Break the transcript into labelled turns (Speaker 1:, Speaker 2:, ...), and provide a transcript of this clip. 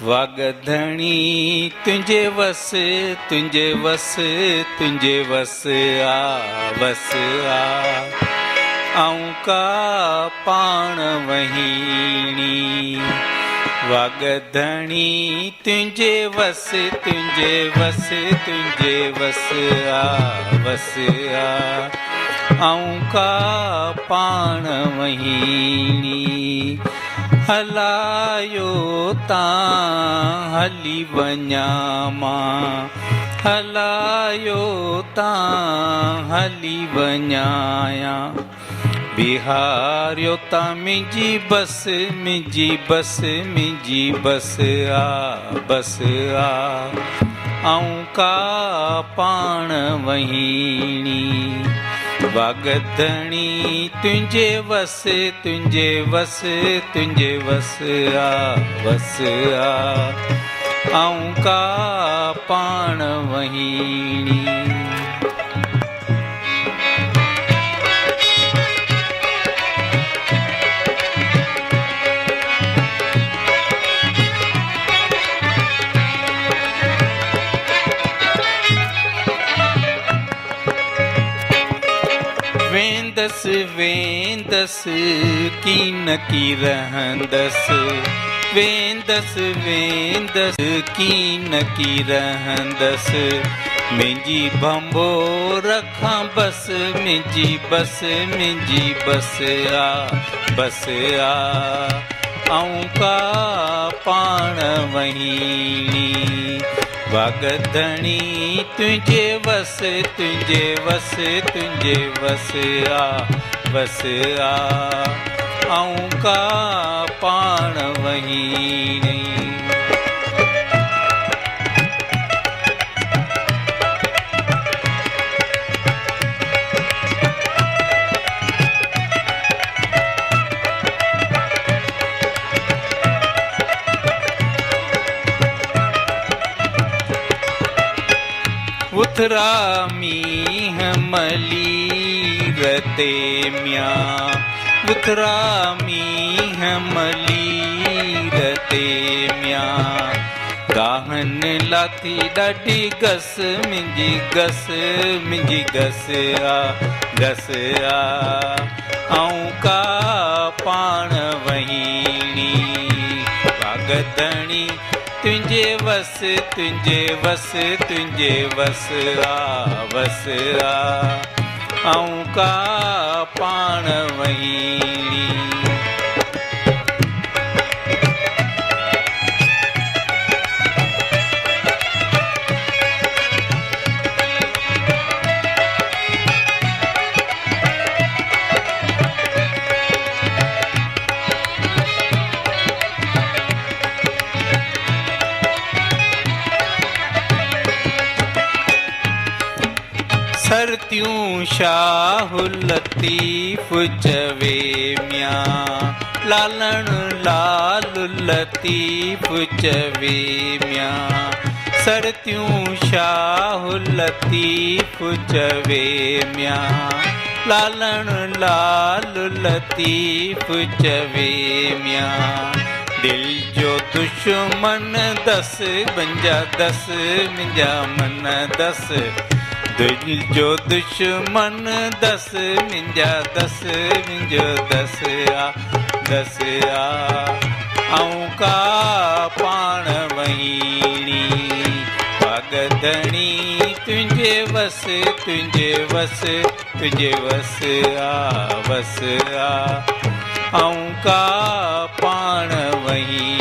Speaker 1: वागधणी तुंहिंजे वस तुंहिंजे वस तुंहिंजे वस वस आऊं का पाण वहीणी वागधणी तुंहिंजे वस तुंहिंजे वस तुंहिंजे वस वस आऊं का पाण वहीणी हलायो तां हली वञा मां हलायो तां हली वञाया बिहारियो तां मुंहिंजी बस मुंहिंजी बस मुंहिंजी बस बस आऊं का पाण वहीणी वागधणी तुंहिंजे वस तुंहिंजे वस तुंहिंजे वस वस आऊं का पाण वहीणी वेंदसि वेंदसि कीन की रहंदसि वेंदसि वेंदसि कीन की रहंदसि मुंहिंजी भंबो रखां बस मुंहिंजी बस मुंहिंजी बस बस आऊं का पाण वहीणी वागधणी तुंहिंजे वस तुंहिंजे वस तुंहिंजे वस वस आऊं का पाण वहीणी उथरा मींह मलीर ते म्यां उथरा मींह मलीर ते म्यां गाहन लाथी ॾाढी गस मुंहिंजी गस मुंहिंजी गस गस आऊं का पाण वहीणी वागधणी तुंहिंजे वस तुंहिंजे वस तुंहिंजे वस वस आऊं का पाण वहीणी सरतियूं शाह लतीफ़ चवे म्यां लालण लाल लतीफ़ चवे म्यां सरतियूं शाह लतीफ़ चवे म्यां लालण लाल लतीफ़ चवे म्यां दिल जो दुश्मन दस बंजा दस मुंहिंजा मन दस दिल जो दुश्मन दस मुंहिंजा दस मुंहिंजो दस आऊं का पाण वहीणी वागधणी तुंहिंजे वस तुंहिंजे वस तुंहिंजे वस वस आऊं का पाण वहीणी